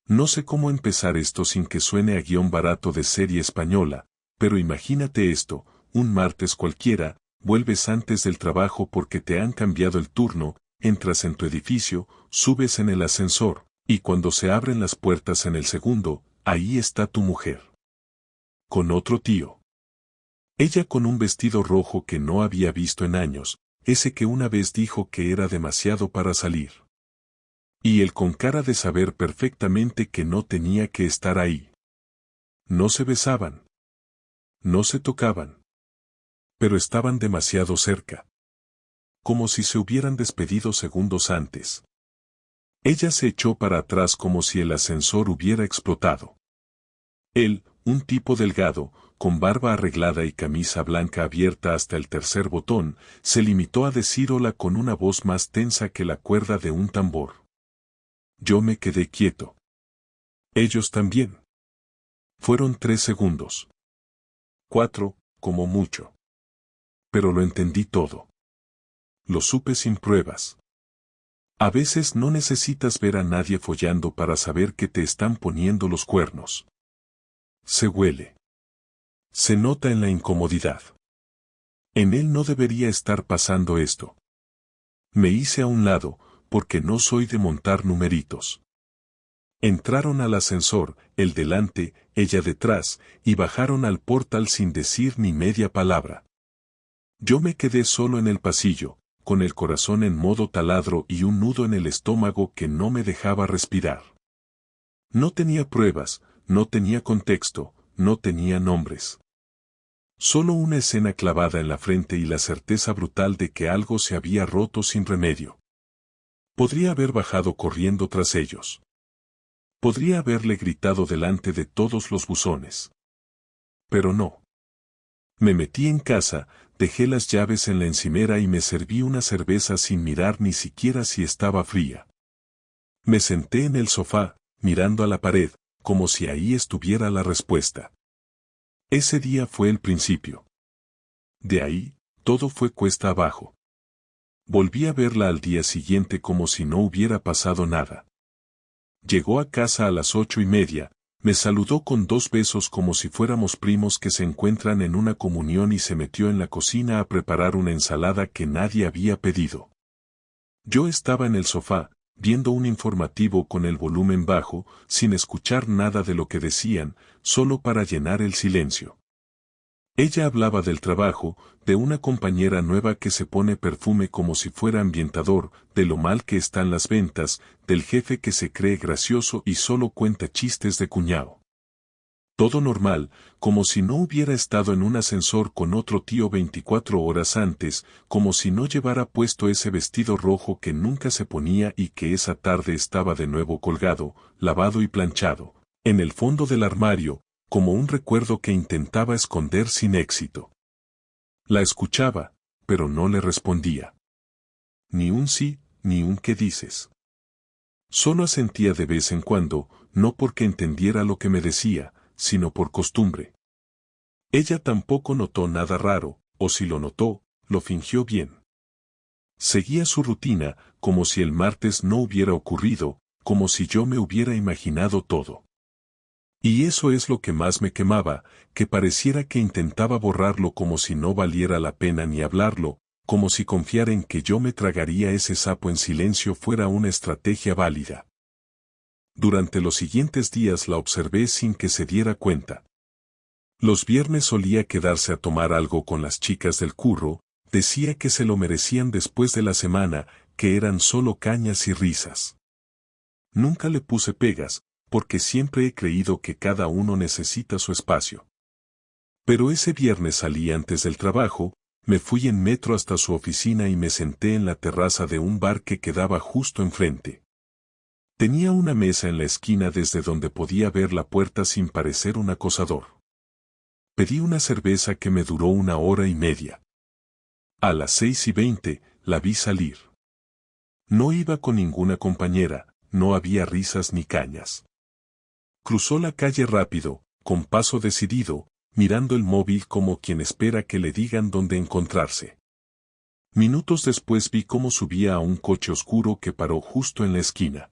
No sé cómo empezar esto sin que suene a guión barato de serie española, pero imagínate esto, un martes cualquiera, vuelves antes del trabajo porque te han cambiado el turno, entras en tu edificio, subes en el ascensor, y cuando se abren las puertas en el segundo, ahí está tu mujer. Con otro tío. Ella con un vestido rojo que no había visto en años, ese que una vez dijo que era demasiado para salir. Y él con cara de saber perfectamente que no tenía que estar ahí. No se besaban. No se tocaban. Pero estaban demasiado cerca. Como si se hubieran despedido segundos antes. Ella se echó para atrás como si el ascensor hubiera explotado. Él, un tipo delgado, con barba arreglada y camisa blanca abierta hasta el tercer botón, se limitó a decir hola con una voz más tensa que la cuerda de un tambor. Yo me quedé quieto. Ellos también. Fueron 3 segundos. 4, como mucho. Pero lo entendí todo. Lo supe sin pruebas. A veces no necesitas ver a nadie follando para saber que te están poniendo los cuernos. Se huele. Se nota en la incomodidad. En él no debería estar pasando esto. Me hice a un lado, porque no soy de montar numeritos. Entraron al ascensor, él delante, ella detrás, y bajaron al portal sin decir ni media palabra. Yo me quedé solo en el pasillo, con el corazón en modo taladro y un nudo en el estómago que no me dejaba respirar. No tenía pruebas, no tenía contexto, no tenía nombres. Solo una escena clavada en la frente y la certeza brutal de que algo se había roto sin remedio. Podría haber bajado corriendo tras ellos. Podría haberle gritado delante de todos los buzones. Pero no. Me metí en casa, dejé las llaves en la encimera y me serví una cerveza sin mirar ni siquiera si estaba fría. Me senté en el sofá, mirando a la pared, como si ahí estuviera la respuesta. Ese día fue el principio. De ahí, todo fue cuesta abajo. Volví a verla al día siguiente como si no hubiera pasado nada. Llegó a casa a las 8:30, me saludó con 2 besos como si fuéramos primos que se encuentran en una comunión y se metió en la cocina a preparar una ensalada que nadie había pedido. Yo estaba en el sofá, viendo un informativo con el volumen bajo, sin escuchar nada de lo que decían, solo para llenar el silencio. Ella hablaba del trabajo, de una compañera nueva que se pone perfume como si fuera ambientador, de lo mal que están las ventas, del jefe que se cree gracioso y solo cuenta chistes de cuñado. Todo normal, como si no hubiera estado en un ascensor con otro tío 24 horas antes, como si no llevara puesto ese vestido rojo que nunca se ponía y que esa tarde estaba de nuevo colgado, lavado y planchado, en el fondo del armario, como un recuerdo que intentaba esconder sin éxito. La escuchaba, pero no le respondía. Ni un sí, ni un qué dices. Solo asentía de vez en cuando, no porque entendiera lo que me decía, sino por costumbre. Ella tampoco notó nada raro, o si lo notó, lo fingió bien. Seguía su rutina, como si el martes no hubiera ocurrido, como si yo me hubiera imaginado todo. Y eso es lo que más me quemaba, que pareciera que intentaba borrarlo como si no valiera la pena ni hablarlo, como si confiar en que yo me tragaría ese sapo en silencio fuera una estrategia válida. Durante los siguientes días la observé sin que se diera cuenta. Los viernes solía quedarse a tomar algo con las chicas del curro, decía que se lo merecían después de la semana, que eran solo cañas y risas. Nunca le puse pegas, porque siempre he creído que cada uno necesita su espacio. Pero ese viernes salí antes del trabajo, me fui en metro hasta su oficina y me senté en la terraza de un bar que quedaba justo enfrente. Tenía una mesa en la esquina desde donde podía ver la puerta sin parecer un acosador. Pedí una cerveza que me duró 1 hora y media. A las 6:20, la vi salir. No iba con ninguna compañera, no había risas ni cañas. Cruzó la calle rápido, con paso decidido, mirando el móvil como quien espera que le digan dónde encontrarse. Minutos después vi cómo subía a un coche oscuro que paró justo en la esquina.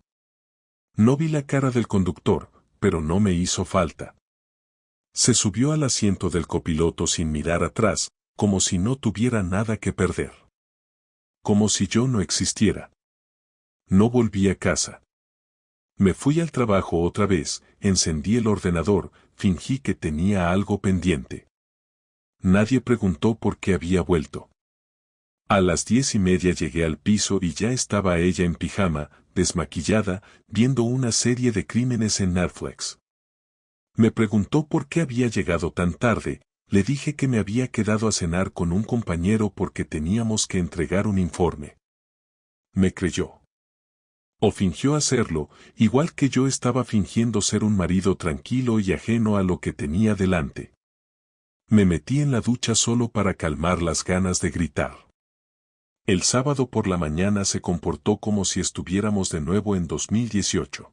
No vi la cara del conductor, pero no me hizo falta. Se subió al asiento del copiloto sin mirar atrás, como si no tuviera nada que perder. Como si yo no existiera. No volví a casa. Me fui al trabajo otra vez, encendí el ordenador, fingí que tenía algo pendiente. Nadie preguntó por qué había vuelto. A las 10:30 llegué al piso y ya estaba ella en pijama, desmaquillada, viendo una serie de crímenes en Netflix. Me preguntó por qué había llegado tan tarde, le dije que me había quedado a cenar con un compañero porque teníamos que entregar un informe. Me creyó. O fingió hacerlo, igual que yo estaba fingiendo ser un marido tranquilo y ajeno a lo que tenía delante. Me metí en la ducha solo para calmar las ganas de gritar. El sábado por la mañana se comportó como si estuviéramos de nuevo en 2018.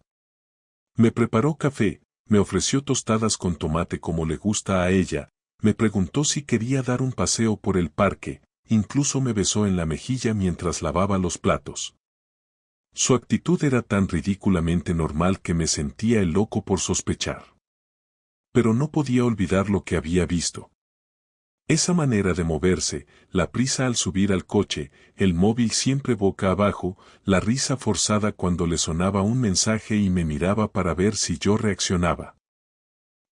Me preparó café, me ofreció tostadas con tomate como le gusta a ella, me preguntó si quería dar un paseo por el parque, incluso me besó en la mejilla mientras lavaba los platos. Su actitud era tan ridículamente normal que me sentía el loco por sospechar. Pero no podía olvidar lo que había visto. Esa manera de moverse, la prisa al subir al coche, el móvil siempre boca abajo, la risa forzada cuando le sonaba un mensaje y me miraba para ver si yo reaccionaba.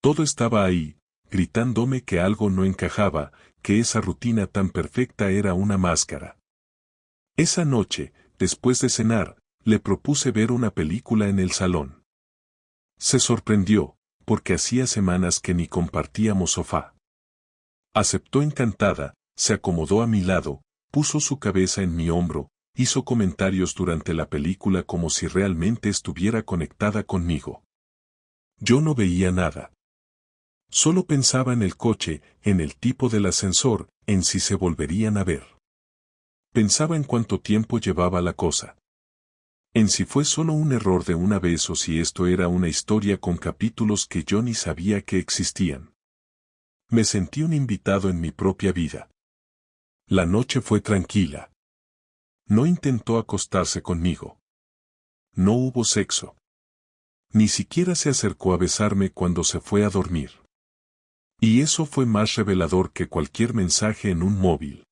Todo estaba ahí, gritándome que algo no encajaba, que esa rutina tan perfecta era una máscara. Esa noche, después de cenar, le propuse ver una película en el salón. Se sorprendió, porque hacía semanas que ni compartíamos sofá. Aceptó encantada, se acomodó a mi lado, puso su cabeza en mi hombro, hizo comentarios durante la película como si realmente estuviera conectada conmigo. Yo no veía nada. Solo pensaba en el coche, en el tipo del ascensor, en si se volverían a ver. Pensaba en cuánto tiempo llevaba la cosa. En si fue solo un error de una vez o si esto era una historia con capítulos que yo ni sabía que existían. Me sentí un invitado en mi propia vida. La noche fue tranquila. No intentó acostarse conmigo. No hubo sexo. Ni siquiera se acercó a besarme cuando se fue a dormir. Y eso fue más revelador que cualquier mensaje en un móvil.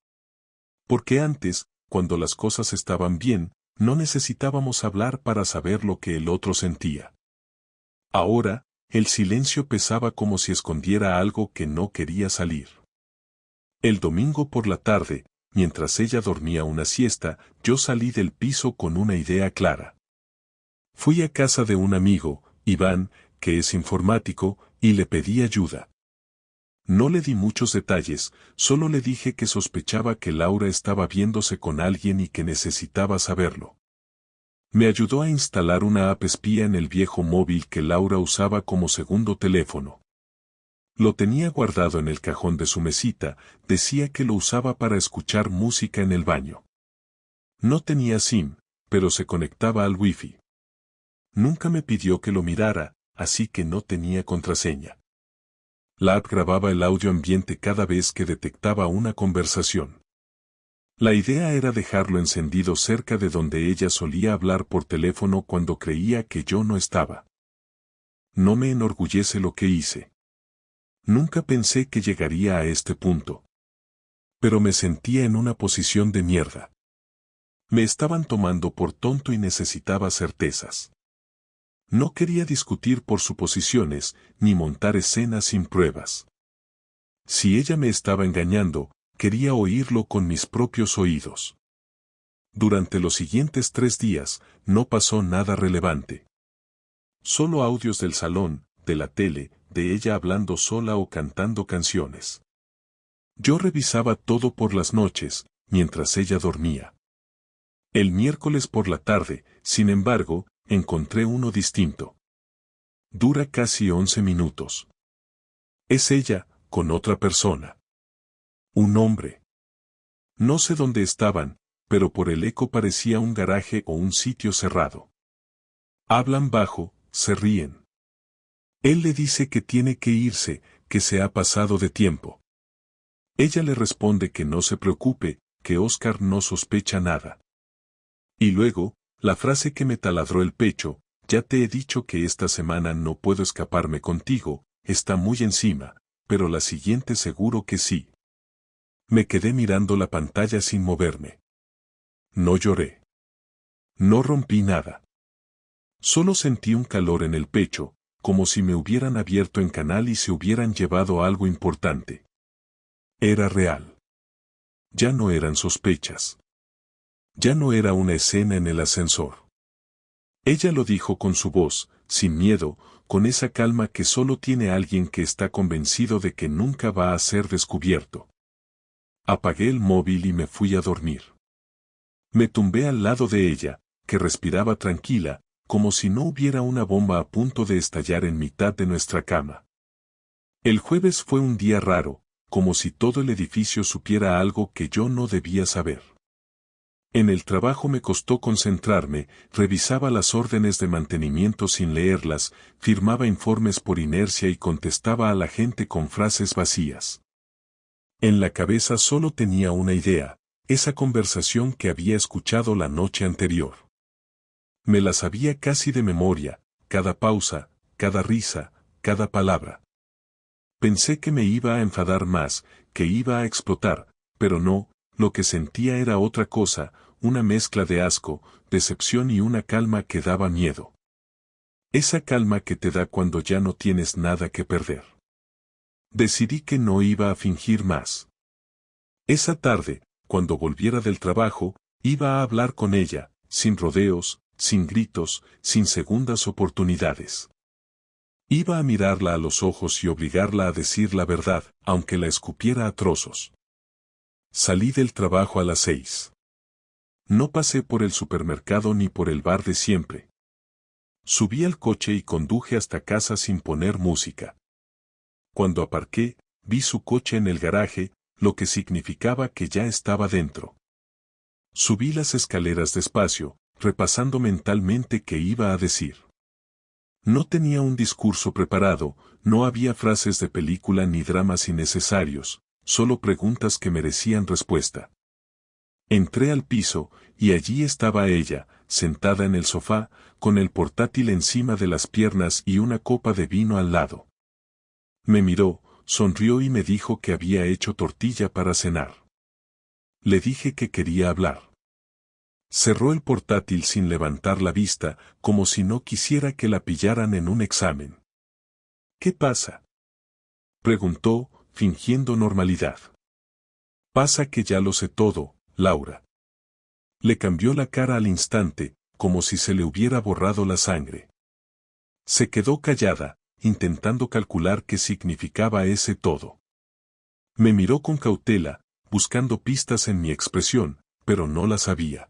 Porque antes, cuando las cosas estaban bien, no necesitábamos hablar para saber lo que el otro sentía. Ahora, el silencio pesaba como si escondiera algo que no quería salir. El domingo por la tarde, mientras ella dormía una siesta, yo salí del piso con una idea clara. Fui a casa de un amigo, Iván, que es informático, y le pedí ayuda. No le di muchos detalles, solo le dije que sospechaba que Laura estaba viéndose con alguien y que necesitaba saberlo. Me ayudó a instalar una app espía en el viejo móvil que Laura usaba como segundo teléfono. Lo tenía guardado en el cajón de su mesita, decía que lo usaba para escuchar música en el baño. No tenía SIM, pero se conectaba al Wi-Fi. Nunca me pidió que lo mirara, así que no tenía contraseña. La app grababa el audio ambiente cada vez que detectaba una conversación. La idea era dejarlo encendido cerca de donde ella solía hablar por teléfono cuando creía que yo no estaba. No me enorgullece lo que hice. Nunca pensé que llegaría a este punto. Pero me sentía en una posición de mierda. Me estaban tomando por tonto y necesitaba certezas. No quería discutir por suposiciones, ni montar escenas sin pruebas. Si ella me estaba engañando, quería oírlo con mis propios oídos. Durante los siguientes 3 días, no pasó nada relevante. Solo audios del salón, de la tele, de ella hablando sola o cantando canciones. Yo revisaba todo por las noches, mientras ella dormía. El miércoles por la tarde, sin embargo, encontré uno distinto. Dura casi 11 minutos. Es ella, con otra persona. Un hombre. No sé dónde estaban, pero por el eco parecía un garaje o un sitio cerrado. Hablan bajo, se ríen. Él le dice que tiene que irse, que se ha pasado de tiempo. Ella le responde que no se preocupe, que Oscar no sospecha nada. Y luego, la frase que me taladró el pecho, ya te he dicho que esta semana no puedo escaparme contigo, está muy encima, pero la siguiente seguro que sí. Me quedé mirando la pantalla sin moverme. No lloré. No rompí nada. Solo sentí un calor en el pecho, como si me hubieran abierto en canal y se hubieran llevado algo importante. Era real. Ya no eran sospechas. Ya no era una escena en el ascensor. Ella lo dijo con su voz, sin miedo, con esa calma que solo tiene alguien que está convencido de que nunca va a ser descubierto. Apagué el móvil y me fui a dormir. Me tumbé al lado de ella, que respiraba tranquila, como si no hubiera una bomba a punto de estallar en mitad de nuestra cama. El jueves fue un día raro, como si todo el edificio supiera algo que yo no debía saber. En el trabajo me costó concentrarme, revisaba las órdenes de mantenimiento sin leerlas, firmaba informes por inercia y contestaba a la gente con frases vacías. En la cabeza solo tenía una idea, esa conversación que había escuchado la noche anterior. Me la sabía casi de memoria, cada pausa, cada risa, cada palabra. Pensé que me iba a enfadar más, que iba a explotar, pero no, lo que sentía era otra cosa, una mezcla de asco, decepción y una calma que daba miedo. Esa calma que te da cuando ya no tienes nada que perder. Decidí que no iba a fingir más. Esa tarde, cuando volviera del trabajo, iba a hablar con ella, sin rodeos, sin gritos, sin segundas oportunidades. Iba a mirarla a los ojos y obligarla a decir la verdad, aunque la escupiera a trozos. Salí del trabajo a las 6. No pasé por el supermercado ni por el bar de siempre. Subí al coche y conduje hasta casa sin poner música. Cuando aparqué, vi su coche en el garaje, lo que significaba que ya estaba dentro. Subí las escaleras despacio, repasando mentalmente qué iba a decir. No tenía un discurso preparado, no había frases de película ni dramas innecesarios, solo preguntas que merecían respuesta. Entré al piso, y allí estaba ella, sentada en el sofá, con el portátil encima de las piernas y una copa de vino al lado. Me miró, sonrió y me dijo que había hecho tortilla para cenar. Le dije que quería hablar. Cerró el portátil sin levantar la vista, como si no quisiera que la pillaran en un examen. ¿Qué pasa?, preguntó, fingiendo normalidad. Pasa que ya lo sé todo, Laura. Le cambió la cara al instante, como si se le hubiera borrado la sangre. Se quedó callada, intentando calcular qué significaba ese todo. Me miró con cautela, buscando pistas en mi expresión, pero no las había.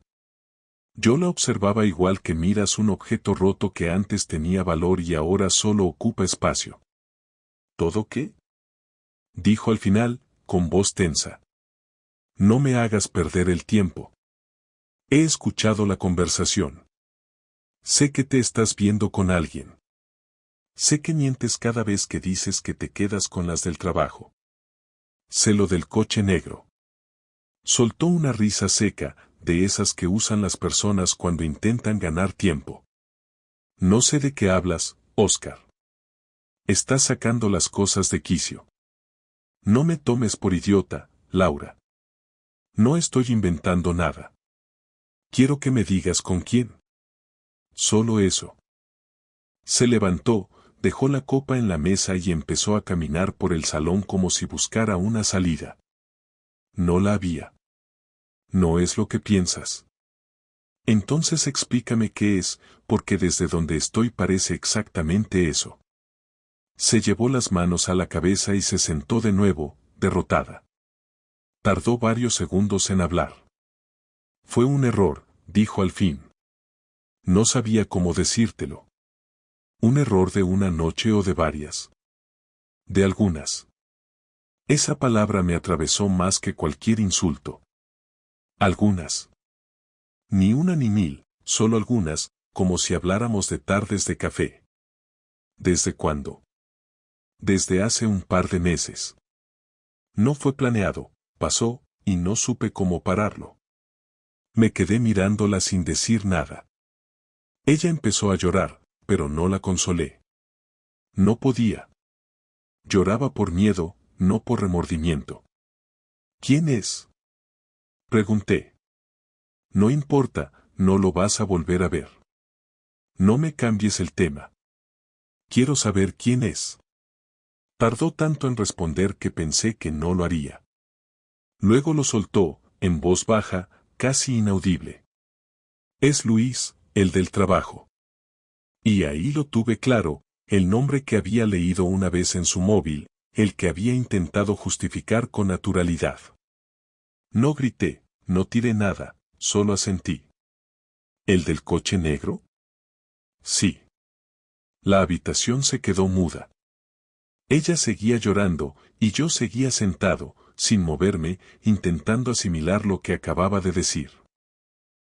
Yo la observaba igual que miras un objeto roto que antes tenía valor y ahora solo ocupa espacio. ¿Todo qué?, dijo al final, con voz tensa. No me hagas perder el tiempo. He escuchado la conversación. Sé que te estás viendo con alguien. Sé que mientes cada vez que dices que te quedas con las del trabajo. Sé lo del coche negro. Soltó una risa seca, de esas que usan las personas cuando intentan ganar tiempo. No sé de qué hablas, Oscar. Estás sacando las cosas de quicio. No me tomes por idiota, Laura. No estoy inventando nada. Quiero que me digas con quién. Solo eso. Se levantó, dejó la copa en la mesa y empezó a caminar por el salón como si buscara una salida. No la había. No es lo que piensas. Entonces explícame qué es, porque desde donde estoy parece exactamente eso. Se llevó las manos a la cabeza y se sentó de nuevo, derrotada. Tardó varios segundos en hablar. Fue un error, dijo al fin. No sabía cómo decírtelo. ¿Un error de una noche o de varias? De algunas. Esa palabra me atravesó más que cualquier insulto. Algunas. Ni una ni mil, solo algunas, como si habláramos de tardes de café. ¿Desde cuándo? Desde hace un par de meses. No fue planeado, pasó, y no supe cómo pararlo. Me quedé mirándola sin decir nada. Ella empezó a llorar, pero no la consolé. No podía. Lloraba por miedo, no por remordimiento. ¿Quién es? Pregunté. No importa, no lo vas a volver a ver. No me cambies el tema. Quiero saber quién es. Tardó tanto en responder que pensé que no lo haría. Luego lo soltó, en voz baja, casi inaudible. Es Luis, el del trabajo. Y ahí lo tuve claro, el nombre que había leído una vez en su móvil, el que había intentado justificar con naturalidad. No grité, no tiré nada, solo asentí. ¿El del coche negro? Sí. La habitación se quedó muda. Ella seguía llorando, y yo seguía sentado, sin moverme, intentando asimilar lo que acababa de decir.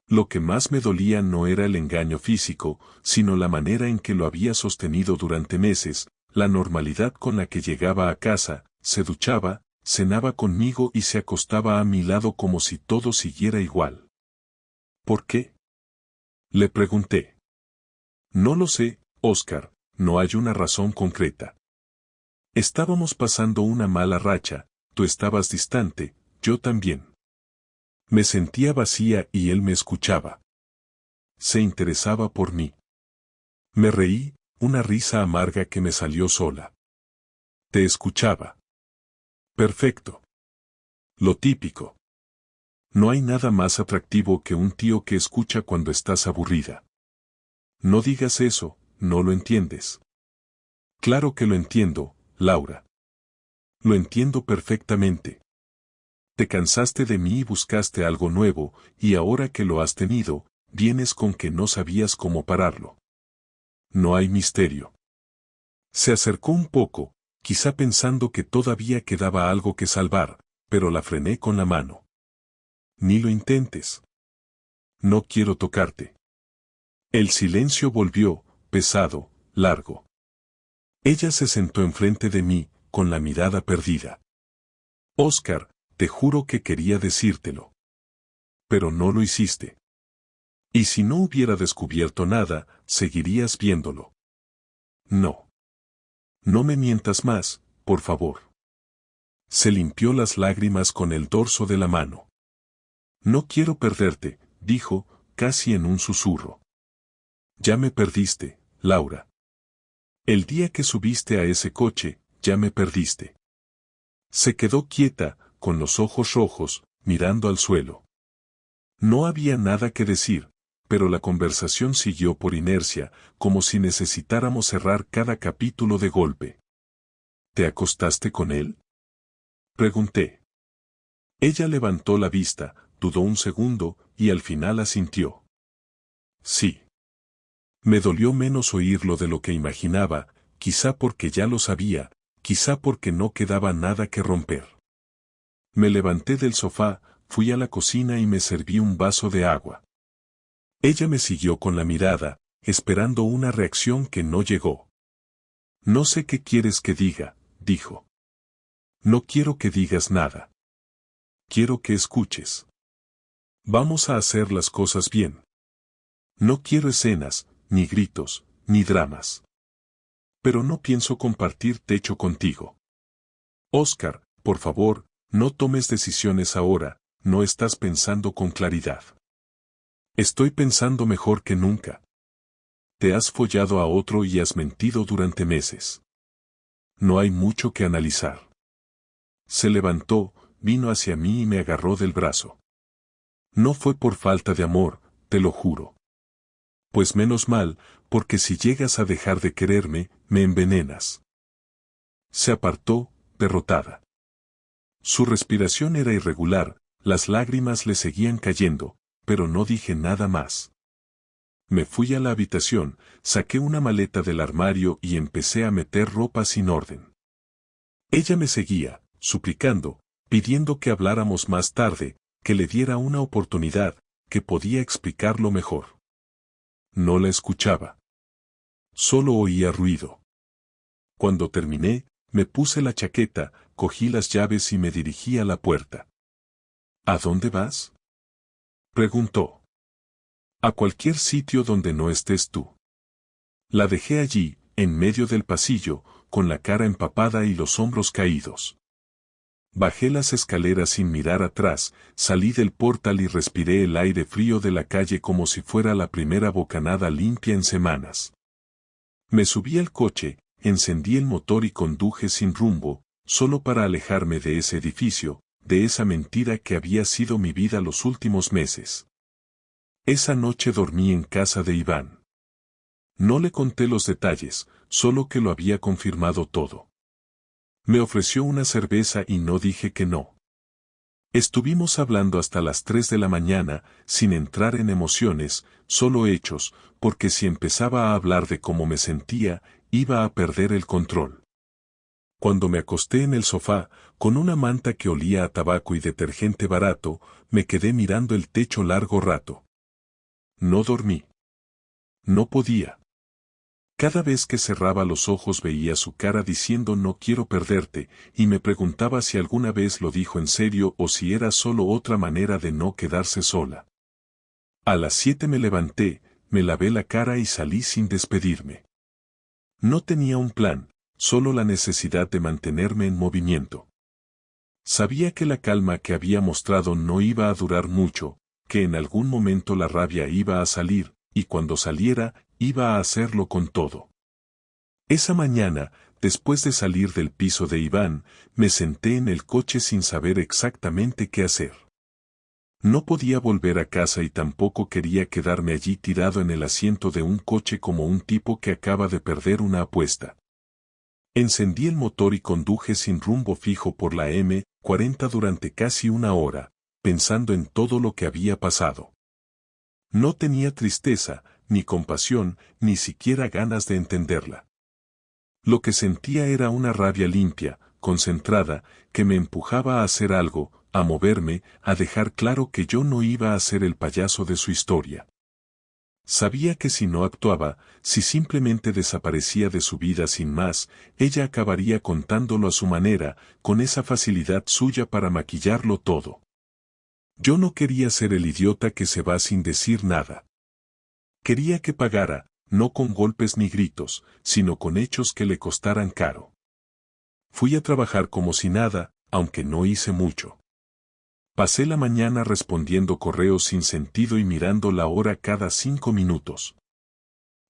Lo que más me dolía no era el engaño físico, sino la manera en que lo había sostenido durante meses, la normalidad con la que llegaba a casa, se duchaba, cenaba conmigo y se acostaba a mi lado como si todo siguiera igual. ¿Por qué? Le pregunté. No lo sé, Oscar, no hay una razón concreta. Estábamos pasando una mala racha, tú estabas distante, yo también. Me sentía vacía y él me escuchaba. Se interesaba por mí. Me reí, una risa amarga que me salió sola. Te escuchaba. Perfecto. Lo típico. No hay nada más atractivo que un tío que escucha cuando estás aburrida. No digas eso, no lo entiendes. Claro que lo entiendo, Laura. Lo entiendo perfectamente. Te cansaste de mí y buscaste algo nuevo, y ahora que lo has tenido, vienes con que no sabías cómo pararlo. No hay misterio. Se acercó un poco, quizá pensando que todavía quedaba algo que salvar, pero la frené con la mano. Ni lo intentes. No quiero tocarte. El silencio volvió, pesado, largo. Ella se sentó enfrente de mí, con la mirada perdida. Oscar, te juro que quería decírtelo. Pero no lo hiciste. Y si no hubiera descubierto nada, seguirías viéndolo. No. No me mientas más, por favor. Se limpió las lágrimas con el dorso de la mano. No quiero perderte, dijo, casi en un susurro. Ya me perdiste, Laura. El día que subiste a ese coche, ya me perdiste. Se quedó quieta, con los ojos rojos, mirando al suelo. No había nada que decir, pero la conversación siguió por inercia, como si necesitáramos cerrar cada capítulo de golpe. ¿Te acostaste con él? Pregunté. Ella levantó la vista, dudó un segundo, y al final asintió. Sí. Me dolió menos oírlo de lo que imaginaba, quizá porque ya lo sabía, quizá porque no quedaba nada que romper. Me levanté del sofá, fui a la cocina y me serví un vaso de agua. Ella me siguió con la mirada, esperando una reacción que no llegó. No sé qué quieres que diga, dijo. No quiero que digas nada. Quiero que escuches. Vamos a hacer las cosas bien. No quiero escenas, ni gritos, ni dramas. Pero no pienso compartir techo contigo. Oscar, por favor, no tomes decisiones ahora, no estás pensando con claridad. Estoy pensando mejor que nunca. Te has follado a otro y has mentido durante meses. No hay mucho que analizar. Se levantó, vino hacia mí y me agarró del brazo. No fue por falta de amor, te lo juro. Pues menos mal, porque si llegas a dejar de quererme, me envenenas. Se apartó, derrotada. Su respiración era irregular, las lágrimas le seguían cayendo, pero no dije nada más. Me fui a la habitación, saqué una maleta del armario y empecé a meter ropa sin orden. Ella me seguía, suplicando, pidiendo que habláramos más tarde, que le diera una oportunidad, que podía explicarlo mejor. No la escuchaba. Solo oía ruido. Cuando terminé, me puse la chaqueta, cogí las llaves y me dirigí a la puerta. ¿A dónde vas? Preguntó. A cualquier sitio donde no estés tú. La dejé allí, en medio del pasillo, con la cara empapada y los hombros caídos. Bajé las escaleras sin mirar atrás, salí del portal y respiré el aire frío de la calle como si fuera la primera bocanada limpia en semanas. Me subí al coche, encendí el motor y conduje sin rumbo, solo para alejarme de ese edificio, de esa mentira que había sido mi vida los últimos meses. Esa noche dormí en casa de Iván. No le conté los detalles, solo que lo había confirmado todo. Me ofreció una cerveza y no dije que no. Estuvimos hablando hasta las 3 de la mañana, sin entrar en emociones, solo hechos, porque si empezaba a hablar de cómo me sentía, iba a perder el control. Cuando me acosté en el sofá, con una manta que olía a tabaco y detergente barato, me quedé mirando el techo largo rato. No dormí. No podía. Cada vez que cerraba los ojos veía su cara diciendo no quiero perderte, y me preguntaba si alguna vez lo dijo en serio o si era solo otra manera de no quedarse sola. A las 7 me levanté, me lavé la cara y salí sin despedirme. No tenía un plan, solo la necesidad de mantenerme en movimiento. Sabía que la calma que había mostrado no iba a durar mucho, que en algún momento la rabia iba a salir, y cuando saliera, iba a hacerlo con todo. Esa mañana, después de salir del piso de Iván, me senté en el coche sin saber exactamente qué hacer. No podía volver a casa y tampoco quería quedarme allí tirado en el asiento de un coche como un tipo que acaba de perder una apuesta. Encendí el motor y conduje sin rumbo fijo por la M40 durante casi una hora, pensando en todo lo que había pasado. No tenía tristeza, ni compasión, ni siquiera ganas de entenderla. Lo que sentía era una rabia limpia, concentrada, que me empujaba a hacer algo, a moverme, a dejar claro que yo no iba a ser el payaso de su historia. Sabía que si no actuaba, si simplemente desaparecía de su vida sin más, ella acabaría contándolo a su manera, con esa facilidad suya para maquillarlo todo. Yo no quería ser el idiota que se va sin decir nada. Quería que pagara, no con golpes ni gritos, sino con hechos que le costaran caro. Fui a trabajar como si nada, aunque no hice mucho. Pasé la mañana respondiendo correos sin sentido y mirando la hora cada 5 minutos.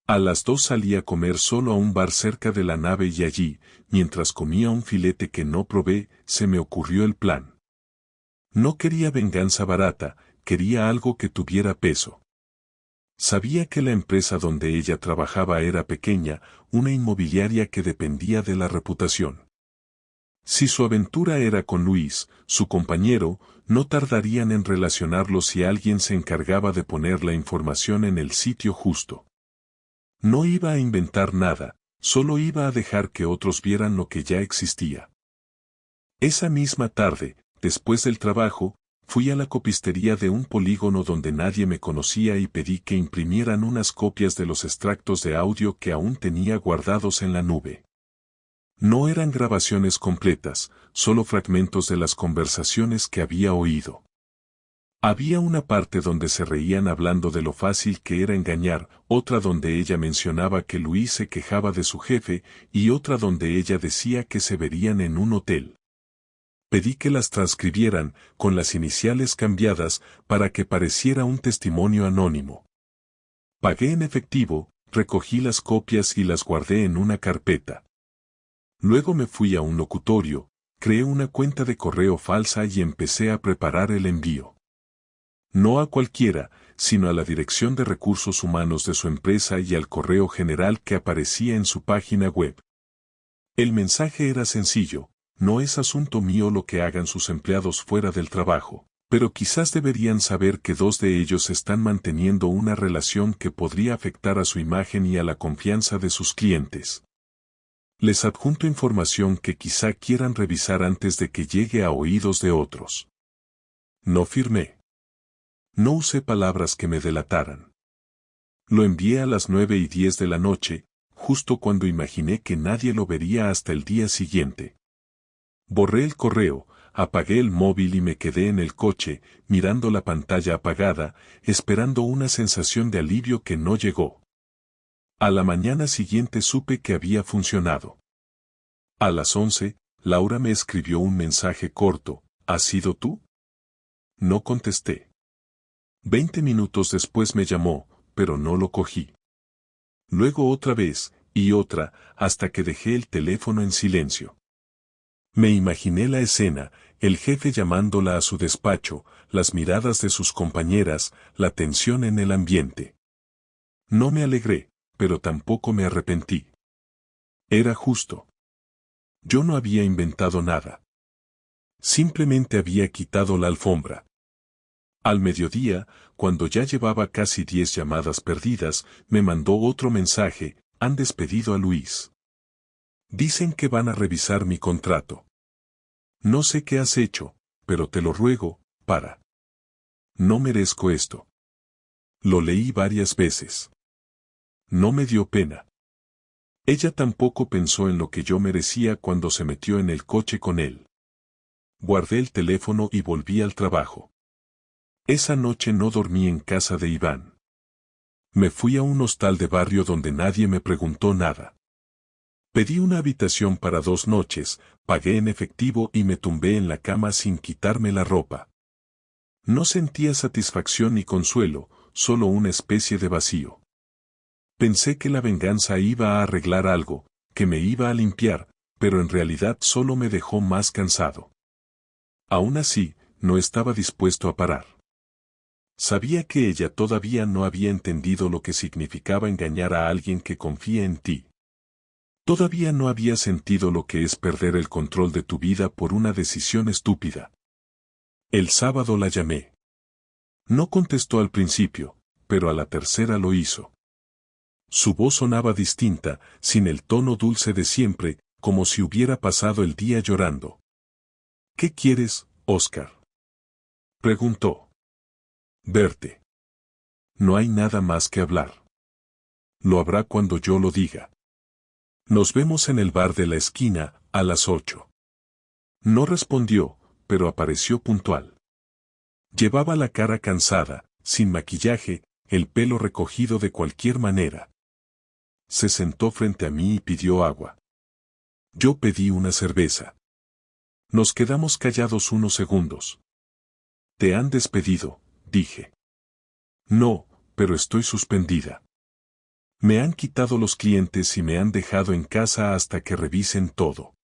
A las 2 salí a comer solo a un bar cerca de la nave y allí, mientras comía un filete que no probé, se me ocurrió el plan. No quería venganza barata, quería algo que tuviera peso. Sabía que la empresa donde ella trabajaba era pequeña, una inmobiliaria que dependía de la reputación. Si su aventura era con Luis, su compañero, no tardarían en relacionarlo si alguien se encargaba de poner la información en el sitio justo. No iba a inventar nada, solo iba a dejar que otros vieran lo que ya existía. Esa misma tarde, después del trabajo, fui a la copistería de un polígono donde nadie me conocía y pedí que imprimieran unas copias de los extractos de audio que aún tenía guardados en la nube. No eran grabaciones completas, solo fragmentos de las conversaciones que había oído. Había una parte donde se reían hablando de lo fácil que era engañar, otra donde ella mencionaba que Luis se quejaba de su jefe y otra donde ella decía que se verían en un hotel. Pedí que las transcribieran, con las iniciales cambiadas, para que pareciera un testimonio anónimo. Pagué en efectivo, recogí las copias y las guardé en una carpeta. Luego me fui a un locutorio, creé una cuenta de correo falsa y empecé a preparar el envío. No a cualquiera, sino a la dirección de recursos humanos de su empresa y al correo general que aparecía en su página web. El mensaje era sencillo: no es asunto mío lo que hagan sus empleados fuera del trabajo, pero quizás deberían saber que 2 de ellos están manteniendo una relación que podría afectar a su imagen y a la confianza de sus clientes. Les adjunto información que quizá quieran revisar antes de que llegue a oídos de otros. No firmé. No usé palabras que me delataran. Lo envié a las 9:10 de la noche, justo cuando imaginé que nadie lo vería hasta el día siguiente. Borré el correo, apagué el móvil y me quedé en el coche, mirando la pantalla apagada, esperando una sensación de alivio que no llegó. A la mañana siguiente supe que había funcionado. A las 11, Laura me escribió un mensaje corto. ¿Has sido tú? No contesté. 20 minutos después me llamó, pero no lo cogí. Luego otra vez, y otra, hasta que dejé el teléfono en silencio. Me imaginé la escena, el jefe llamándola a su despacho, las miradas de sus compañeras, la tensión en el ambiente. No me alegré, pero tampoco me arrepentí. Era justo. Yo no había inventado nada. Simplemente había quitado la alfombra. Al mediodía, cuando ya llevaba casi 10 llamadas perdidas, me mandó otro mensaje: han despedido a Luis. Dicen que van a revisar mi contrato. No sé qué has hecho, pero te lo ruego, para. No merezco esto. Lo leí varias veces. No me dio pena. Ella tampoco pensó en lo que yo merecía cuando se metió en el coche con él. Guardé el teléfono y volví al trabajo. Esa noche no dormí en casa de Iván. Me fui a un hostal de barrio donde nadie me preguntó nada. Pedí una habitación para 2 noches, pagué en efectivo y me tumbé en la cama sin quitarme la ropa. No sentía satisfacción ni consuelo, solo una especie de vacío. Pensé que la venganza iba a arreglar algo, que me iba a limpiar, pero en realidad solo me dejó más cansado. Aún así, no estaba dispuesto a parar. Sabía que ella todavía no había entendido lo que significaba engañar a alguien que confía en ti. Todavía no había sentido lo que es perder el control de tu vida por una decisión estúpida. El sábado la llamé. No contestó al principio, pero a la tercera lo hizo. Su voz sonaba distinta, sin el tono dulce de siempre, como si hubiera pasado el día llorando. ¿Qué quieres, Oscar? Preguntó. Verte. No hay nada más que hablar. Lo habrá cuando yo lo diga. Nos vemos en el bar de la esquina, a las 8. No respondió, pero apareció puntual. Llevaba la cara cansada, sin maquillaje, el pelo recogido de cualquier manera. Se sentó frente a mí y pidió agua. Yo pedí una cerveza. Nos quedamos callados unos segundos. ¿Te han despedido?, dije. No, pero estoy suspendida. Me han quitado los clientes y me han dejado en casa hasta que revisen todo.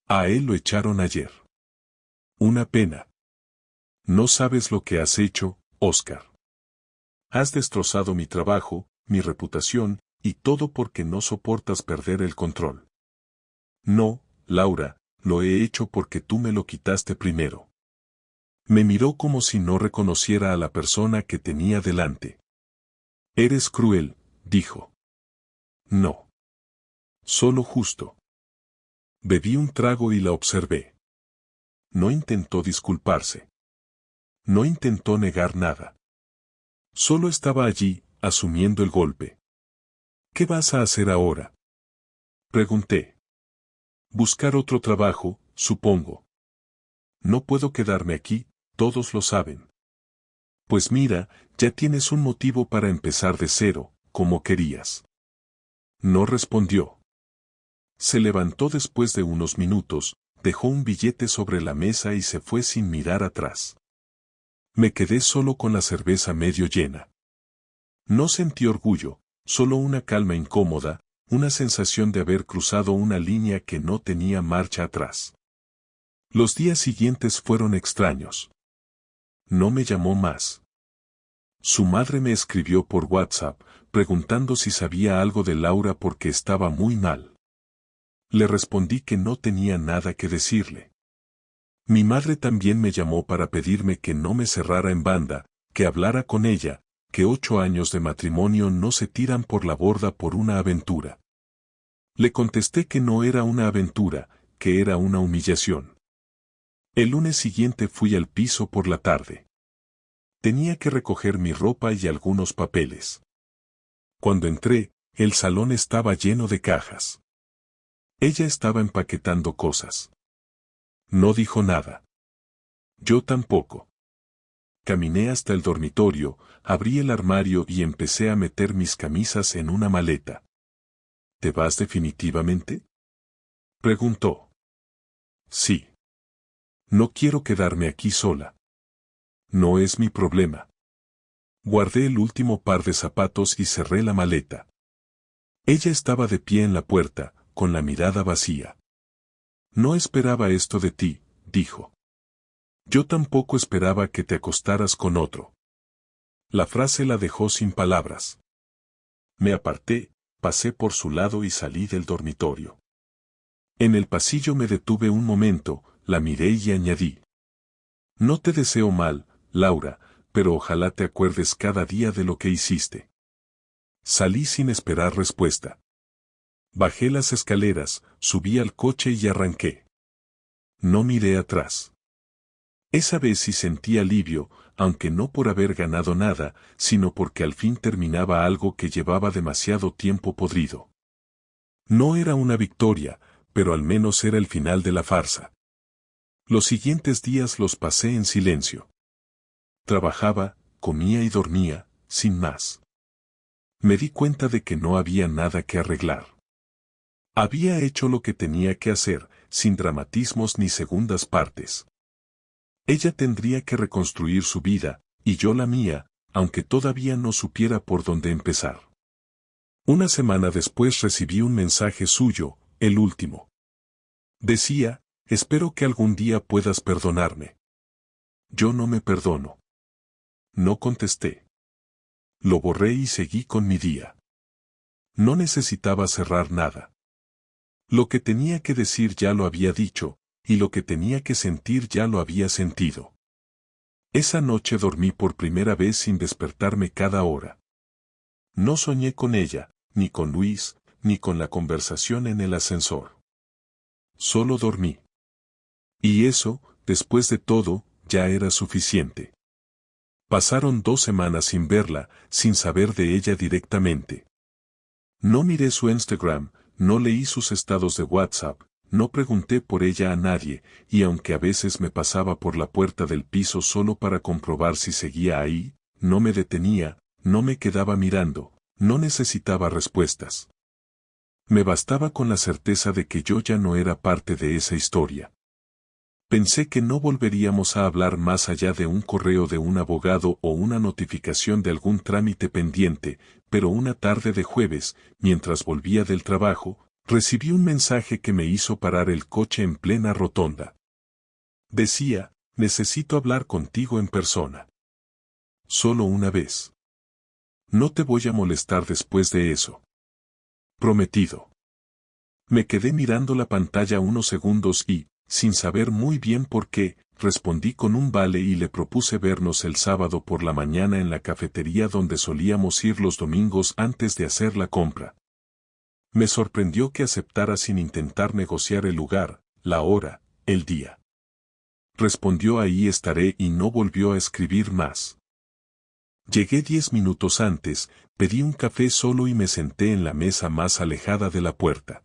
A él lo echaron ayer. Una pena. No sabes lo que has hecho, Oscar. Has destrozado mi trabajo, mi reputación, y todo porque no soportas perder el control. No, Laura, lo he hecho porque tú me lo quitaste primero. Me miró como si no reconociera a la persona que tenía delante. Eres cruel, dijo. No. Solo justo. Bebí un trago y la observé. No intentó disculparse. No intentó negar nada. Solo estaba allí, asumiendo el golpe. ¿Qué vas a hacer ahora?, pregunté. Buscar otro trabajo, supongo. No puedo quedarme aquí, todos lo saben. Pues mira, ya tienes un motivo para empezar de cero, como querías. No respondió. Se levantó después de unos minutos, dejó un billete sobre la mesa y se fue sin mirar atrás. Me quedé solo con la cerveza medio llena. No sentí orgullo, solo una calma incómoda, una sensación de haber cruzado una línea que no tenía marcha atrás. Los días siguientes fueron extraños. No me llamó más. Su madre me escribió por WhatsApp, preguntando si sabía algo de Laura porque estaba muy mal. Le respondí que no tenía nada que decirle. Mi madre también me llamó para pedirme que no me cerrara en banda, que hablara con ella, que 8 años de matrimonio no se tiran por la borda por una aventura. Le contesté que no era una aventura, que era una humillación. El lunes siguiente fui al piso por la tarde. Tenía que recoger mi ropa y algunos papeles. Cuando entré, el salón estaba lleno de cajas. Ella estaba empaquetando cosas. No dijo nada. Yo tampoco. Caminé hasta el dormitorio, abrí el armario y empecé a meter mis camisas en una maleta. ¿Te vas definitivamente?, preguntó. Sí. No quiero quedarme aquí sola. No es mi problema. Guardé el último par de zapatos y cerré la maleta. Ella estaba de pie en la puerta, con la mirada vacía. No esperaba esto de ti, dijo. Yo tampoco esperaba que te acostaras con otro. La frase la dejó sin palabras. Me aparté, pasé por su lado y salí del dormitorio. En el pasillo me detuve un momento, la miré y añadí. No te deseo mal, Laura, pero ojalá te acuerdes cada día de lo que hiciste. Salí sin esperar respuesta. Bajé las escaleras, subí al coche y arranqué. No miré atrás. Esa vez sí sentí alivio, aunque no por haber ganado nada, sino porque al fin terminaba algo que llevaba demasiado tiempo podrido. No era una victoria, pero al menos era el final de la farsa. Los siguientes días los pasé en silencio. Trabajaba, comía y dormía, sin más. Me di cuenta de que no había nada que arreglar. Había hecho lo que tenía que hacer, sin dramatismos ni segundas partes. Ella tendría que reconstruir su vida, y yo la mía, aunque todavía no supiera por dónde empezar. Una semana después recibí un mensaje suyo, el último. Decía, espero que algún día puedas perdonarme. Yo no me perdono. No contesté. Lo borré y seguí con mi día. No necesitaba cerrar nada. Lo que tenía que decir ya lo había dicho, y lo que tenía que sentir ya lo había sentido. Esa noche dormí por primera vez sin despertarme cada hora. No soñé con ella, ni con Luis, ni con la conversación en el ascensor. Solo dormí. Y eso, después de todo, ya era suficiente. Pasaron 2 semanas sin verla, sin saber de ella directamente. No miré su Instagram, no leí sus estados de WhatsApp, no pregunté por ella a nadie, y aunque a veces me pasaba por la puerta del piso solo para comprobar si seguía ahí, no me detenía, no me quedaba mirando, no necesitaba respuestas. Me bastaba con la certeza de que yo ya no era parte de esa historia. Pensé que no volveríamos a hablar más allá de un correo de un abogado o una notificación de algún trámite pendiente, pero una tarde de jueves, mientras volvía del trabajo, recibí un mensaje que me hizo parar el coche en plena rotonda. Decía, necesito hablar contigo en persona. Solo una vez. No te voy a molestar después de eso. Prometido. Me quedé mirando la pantalla unos segundos y, sin saber muy bien por qué, respondí con un vale y le propuse vernos el sábado por la mañana en la cafetería donde solíamos ir los domingos antes de hacer la compra. Me sorprendió que aceptara sin intentar negociar el lugar, la hora, el día. Respondió ahí estaré y no volvió a escribir más. Llegué 10 minutos antes, pedí un café solo y me senté en la mesa más alejada de la puerta.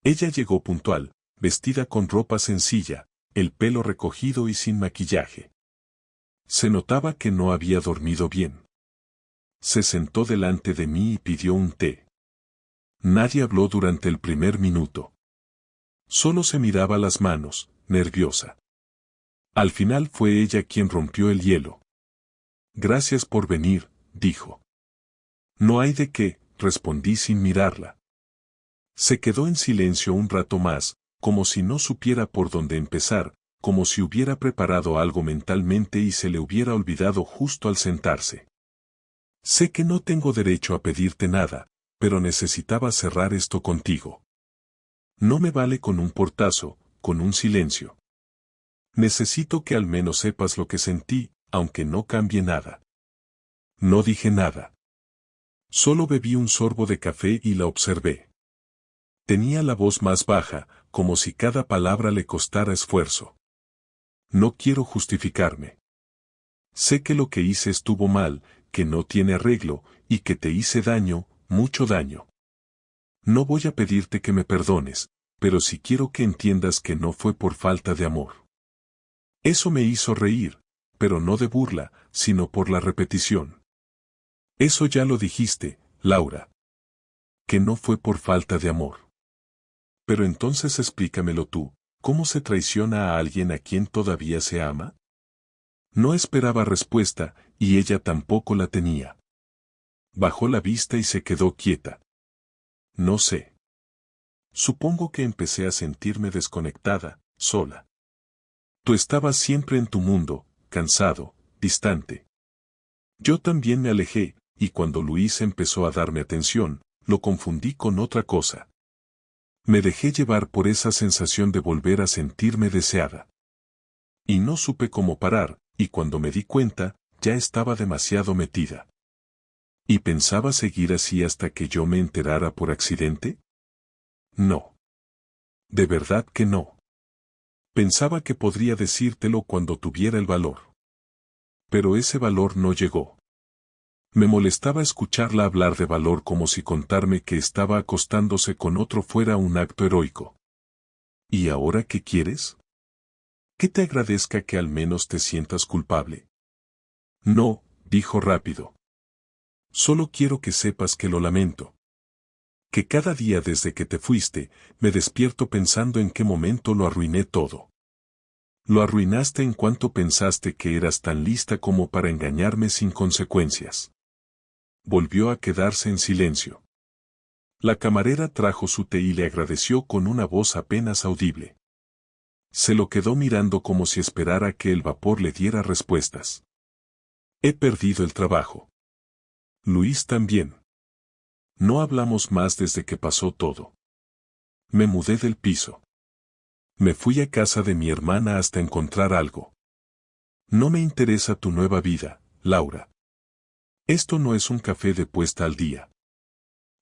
Ella llegó puntual, vestida con ropa sencilla, el pelo recogido y sin maquillaje. Se notaba que no había dormido bien. Se sentó delante de mí y pidió un té. Nadie habló durante el primer minuto. Solo se miraba las manos, nerviosa. Al final fue ella quien rompió el hielo. Gracias por venir, dijo. No hay de qué, respondí sin mirarla. Se quedó en silencio un rato más, como si no supiera por dónde empezar, como si hubiera preparado algo mentalmente y se le hubiera olvidado justo al sentarse. Sé que no tengo derecho a pedirte nada, pero necesitaba cerrar esto contigo. No me vale con un portazo, con un silencio. Necesito que al menos sepas lo que sentí, aunque no cambie nada. No dije nada. Solo bebí un sorbo de café y la observé. Tenía la voz más baja, como si cada palabra le costara esfuerzo. No quiero justificarme. Sé que lo que hice estuvo mal, que no tiene arreglo, y que te hice daño, mucho daño. No voy a pedirte que me perdones, pero sí quiero que entiendas que no fue por falta de amor. Eso me hizo reír, pero no de burla, sino por la repetición. Eso ya lo dijiste, Laura. Que no fue por falta de amor. Pero entonces explícamelo tú, ¿cómo se traiciona a alguien a quien todavía se ama? No esperaba respuesta, y ella tampoco la tenía. Bajó la vista y se quedó quieta. No sé. Supongo que empecé a sentirme desconectada, sola. Tú estabas siempre en tu mundo, cansado, distante. Yo también me alejé, y cuando Luis empezó a darme atención, lo confundí con otra cosa. Me dejé llevar por esa sensación de volver a sentirme deseada. Y no supe cómo parar, y cuando me di cuenta, ya estaba demasiado metida. ¿Y pensaba seguir así hasta que yo me enterara por accidente? No. De verdad que no. Pensaba que podría decírtelo cuando tuviera el valor. Pero ese valor no llegó. Me molestaba escucharla hablar de valor como si contarme que estaba acostándose con otro fuera un acto heroico. ¿Y ahora qué quieres? ¿Que te agradezca que al menos te sientas culpable? No, dijo rápido. Solo quiero que sepas que lo lamento. Que cada día desde que te fuiste, me despierto pensando en qué momento lo arruiné todo. Lo arruinaste en cuanto pensaste que eras tan lista como para engañarme sin consecuencias. Volvió a quedarse en silencio. La camarera trajo su té y le agradeció con una voz apenas audible. Se lo quedó mirando como si esperara que el vapor le diera respuestas. He perdido el trabajo. Luis también. No hablamos más desde que pasó todo. Me mudé del piso. Me fui a casa de mi hermana hasta encontrar algo. No me interesa tu nueva vida, Laura. Esto no es un café de puesta al día.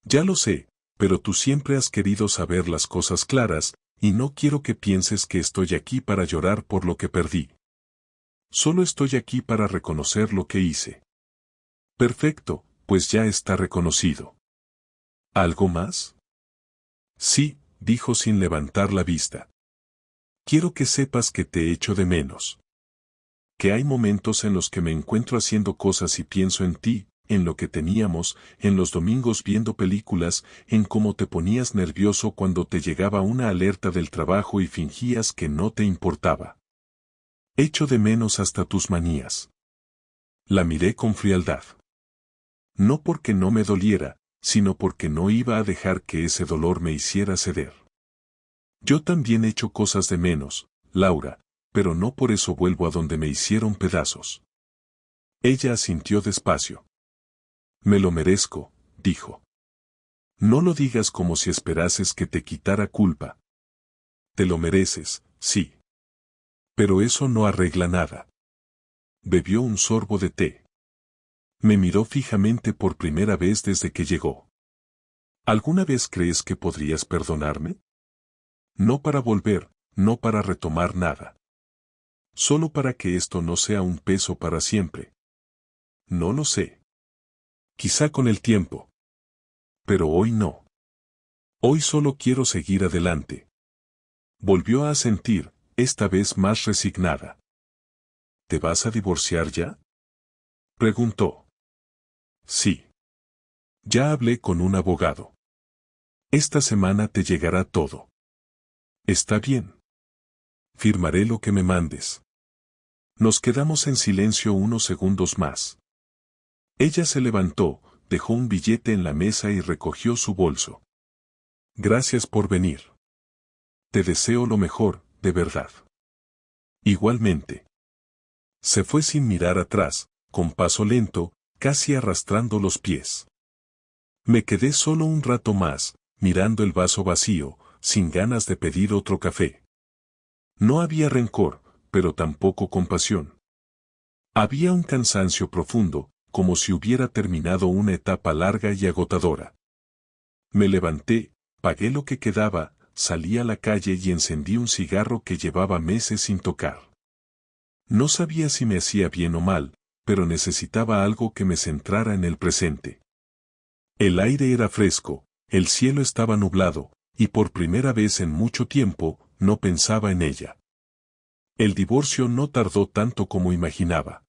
Ya lo sé, pero tú siempre has querido saber las cosas claras, y no quiero que pienses que estoy aquí para llorar por lo que perdí. Solo estoy aquí para reconocer lo que hice. Perfecto, pues ya está reconocido. ¿Algo más? Sí, dijo sin levantar la vista. Quiero que sepas que te echo de menos. Que hay momentos en los que me encuentro haciendo cosas y pienso en ti, en lo que teníamos, en los domingos viendo películas, en cómo te ponías nervioso cuando te llegaba una alerta del trabajo y fingías que no te importaba. Echo de menos hasta tus manías. La miré con frialdad. No porque no me doliera, sino porque no iba a dejar que ese dolor me hiciera ceder. Yo también echo cosas de menos, Laura, pero no por eso vuelvo a donde me hicieron pedazos. Ella asintió despacio. Me lo merezco, dijo. No lo digas como si esperases que te quitara culpa. Te lo mereces, sí. Pero eso no arregla nada. Bebió un sorbo de té. Me miró fijamente por primera vez desde que llegó. ¿Alguna vez crees que podrías perdonarme? No para volver, no para retomar nada. Solo para que esto no sea un peso para siempre. No lo sé. Quizá con el tiempo. Pero hoy no. Hoy solo quiero seguir adelante. Volvió a asentir, esta vez más resignada. ¿Te vas a divorciar ya? Preguntó. Sí. Ya hablé con un abogado. Esta semana te llegará todo. Está bien. Firmaré lo que me mandes. Nos quedamos en silencio unos segundos más. Ella se levantó, dejó un billete en la mesa y recogió su bolso. Gracias por venir. Te deseo lo mejor, de verdad. Igualmente. Se fue sin mirar atrás, con paso lento, casi arrastrando los pies. Me quedé solo un rato más, mirando el vaso vacío, sin ganas de pedir otro café. No había rencor, pero tampoco compasión. Había un cansancio profundo, como si hubiera terminado una etapa larga y agotadora. Me levanté, pagué lo que quedaba, salí a la calle y encendí un cigarro que llevaba meses sin tocar. No sabía si me hacía bien o mal, pero necesitaba algo que me centrara en el presente. El aire era fresco, el cielo estaba nublado, y por primera vez en mucho tiempo, no pensaba en ella. El divorcio no tardó tanto como imaginaba.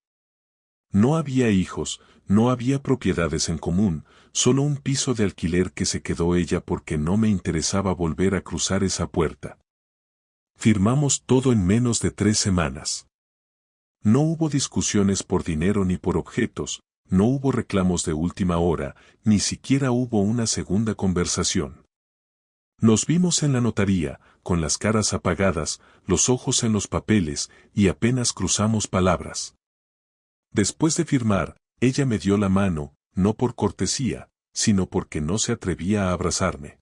No había hijos, no había propiedades en común, solo un piso de alquiler que se quedó ella porque no me interesaba volver a cruzar esa puerta. Firmamos todo en menos de 3 semanas. No hubo discusiones por dinero ni por objetos, no hubo reclamos de última hora, ni siquiera hubo una segunda conversación. Nos vimos en la notaría, con las caras apagadas, los ojos en los papeles, y apenas cruzamos palabras. Después de firmar, ella me dio la mano, no por cortesía, sino porque no se atrevía a abrazarme.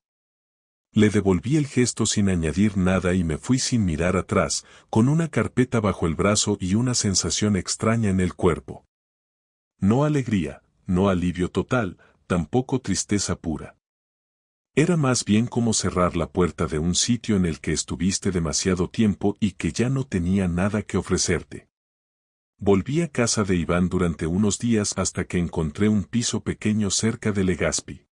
Le devolví el gesto sin añadir nada y me fui sin mirar atrás, con una carpeta bajo el brazo y una sensación extraña en el cuerpo. No alegría, no alivio total, tampoco tristeza pura. Era más bien como cerrar la puerta de un sitio en el que estuviste demasiado tiempo y que ya no tenía nada que ofrecerte. Volví a casa de Iván durante unos días hasta que encontré un piso pequeño cerca de Legazpi.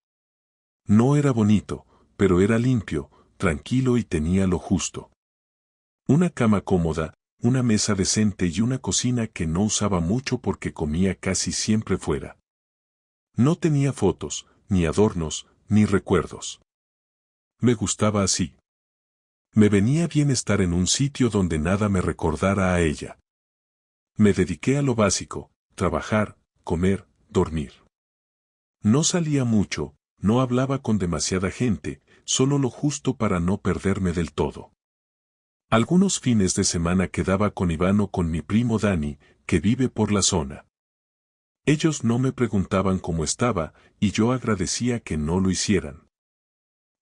No era bonito, pero era limpio, tranquilo y tenía lo justo. Una cama cómoda, una mesa decente y una cocina que no usaba mucho porque comía casi siempre fuera. No tenía fotos, ni adornos, ni recuerdos. Me gustaba así. Me venía bien estar en un sitio donde nada me recordara a ella. Me dediqué a lo básico, trabajar, comer, dormir. No salía mucho, no hablaba con demasiada gente, solo lo justo para no perderme del todo. Algunos fines de semana quedaba con Iván o con mi primo Dani, que vive por la zona. Ellos no me preguntaban cómo estaba, y yo agradecía que no lo hicieran.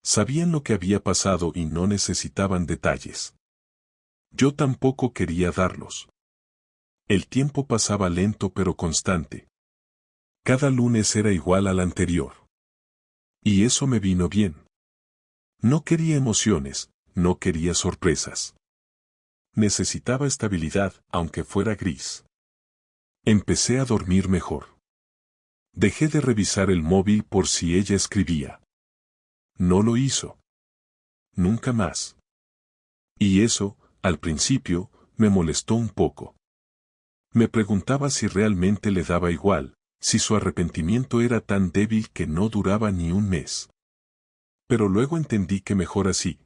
Sabían lo que había pasado y no necesitaban detalles. Yo tampoco quería darlos. El tiempo pasaba lento pero constante. Cada lunes era igual al anterior. Y eso me vino bien. No quería emociones, no quería sorpresas. Necesitaba estabilidad, aunque fuera gris. Empecé a dormir mejor. Dejé de revisar el móvil por si ella escribía. No lo hizo. Nunca más. Y eso, al principio, me molestó un poco. Me preguntaba si realmente le daba igual, si su arrepentimiento era tan débil que no duraba ni un mes. Pero luego entendí que mejor así.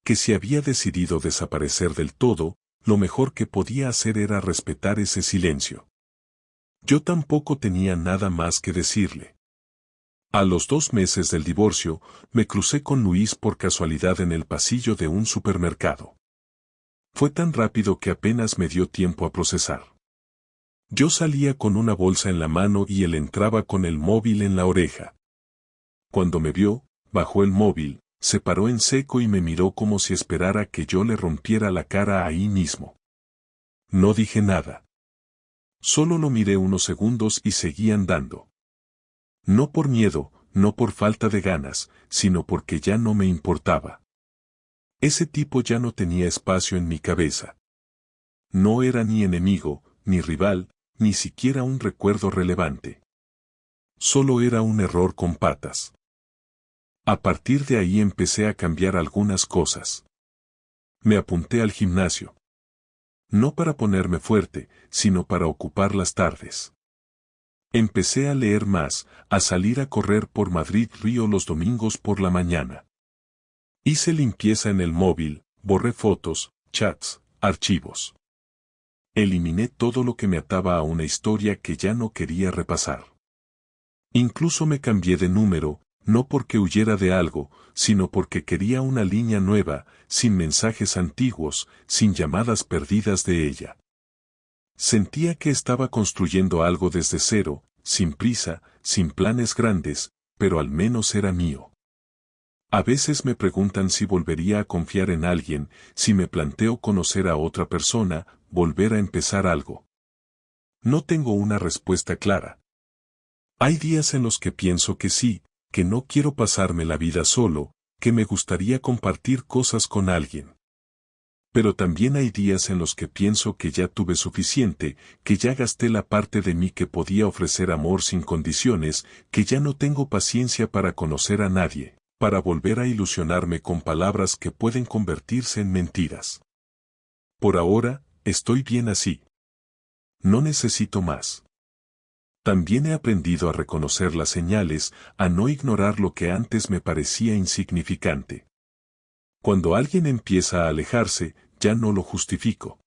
Que si había decidido desaparecer del todo, lo mejor que podía hacer era respetar ese silencio. Yo tampoco tenía nada más que decirle. A los 2 meses del divorcio, me crucé con Luis por casualidad en el pasillo de un supermercado. Fue tan rápido que apenas me dio tiempo a procesar. Yo salía con una bolsa en la mano y él entraba con el móvil en la oreja. Cuando me vio, bajó el móvil, se paró en seco y me miró como si esperara que yo le rompiera la cara ahí mismo. No dije nada. Solo lo miré unos segundos y seguí andando. No por miedo, no por falta de ganas, sino porque ya no me importaba. Ese tipo ya no tenía espacio en mi cabeza. No era ni enemigo, ni rival, ni siquiera un recuerdo relevante. Solo era un error con patas. A partir de ahí empecé a cambiar algunas cosas. Me apunté al gimnasio. No para ponerme fuerte, sino para ocupar las tardes. Empecé a leer más, a salir a correr por Madrid-Río los domingos por la mañana. Hice limpieza en el móvil, borré fotos, chats, archivos. Eliminé todo lo que me ataba a una historia que ya no quería repasar. Incluso me cambié de número, no porque huyera de algo, sino porque quería una línea nueva, sin mensajes antiguos, sin llamadas perdidas de ella. Sentía que estaba construyendo algo desde cero, sin prisa, sin planes grandes, pero al menos era mío. A veces me preguntan si volvería a confiar en alguien, si me planteo conocer a otra persona, volver a empezar algo. No tengo una respuesta clara. Hay días en los que pienso que sí, que no quiero pasarme la vida solo, que me gustaría compartir cosas con alguien. Pero también hay días en los que pienso que ya tuve suficiente, que ya gasté la parte de mí que podía ofrecer amor sin condiciones, que ya no tengo paciencia para conocer a nadie, para volver a ilusionarme con palabras que pueden convertirse en mentiras. Por ahora, estoy bien así. No necesito más. También he aprendido a reconocer las señales, a no ignorar lo que antes me parecía insignificante. Cuando alguien empieza a alejarse, ya no lo justifico.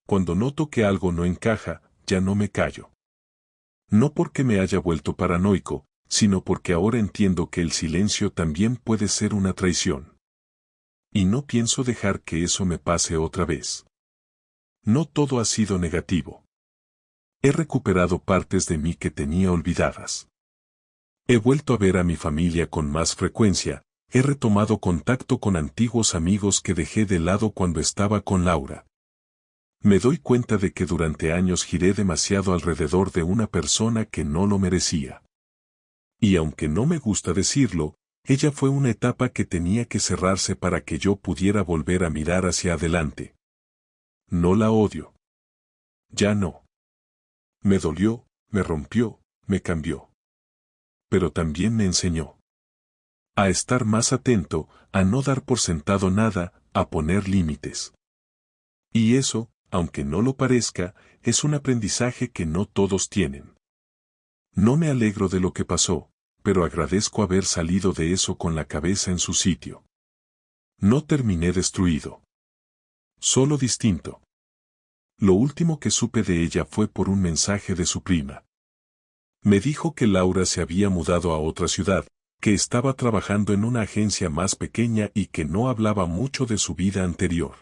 Cuando noto que algo no encaja, ya no me callo. No porque me haya vuelto paranoico, sino porque ahora entiendo que el silencio también puede ser una traición. Y no pienso dejar que eso me pase otra vez. No todo ha sido negativo. He recuperado partes de mí que tenía olvidadas. He vuelto a ver a mi familia con más frecuencia, he retomado contacto con antiguos amigos que dejé de lado cuando estaba con Laura. Me doy cuenta de que durante años giré demasiado alrededor de una persona que no lo merecía. Y aunque no me gusta decirlo, ella fue una etapa que tenía que cerrarse para que yo pudiera volver a mirar hacia adelante. No la odio. Ya no. Me dolió, me rompió, me cambió. Pero también me enseñó a estar más atento, a no dar por sentado nada, a poner límites. Y eso, aunque no lo parezca, es un aprendizaje que no todos tienen. No me alegro de lo que pasó, pero agradezco haber salido de eso con la cabeza en su sitio. No terminé destruido. Solo distinto. Lo último que supe de ella fue por un mensaje de su prima. Me dijo que Laura se había mudado a otra ciudad, que estaba trabajando en una agencia más pequeña y que no hablaba mucho de su vida anterior.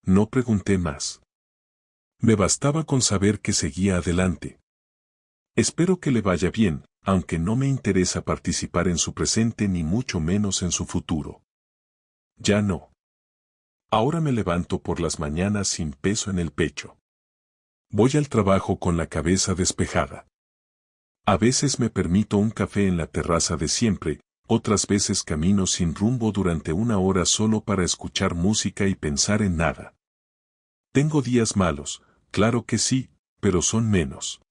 No pregunté más. Me bastaba con saber que seguía adelante. Espero que le vaya bien, aunque no me interesa participar en su presente ni mucho menos en su futuro. Ya no. Ahora me levanto por las mañanas sin peso en el pecho. Voy al trabajo con la cabeza despejada. A veces me permito un café en la terraza de siempre, otras veces camino sin rumbo durante una hora solo para escuchar música y pensar en nada. Tengo días malos, claro que sí, pero son menos.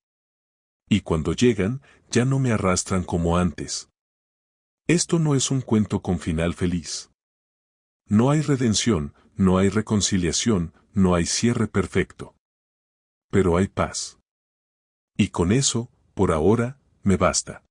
Y cuando llegan, ya no me arrastran como antes. Esto no es un cuento con final feliz. No hay redención, no hay reconciliación, no hay cierre perfecto. Pero hay paz. Y con eso, por ahora, me basta.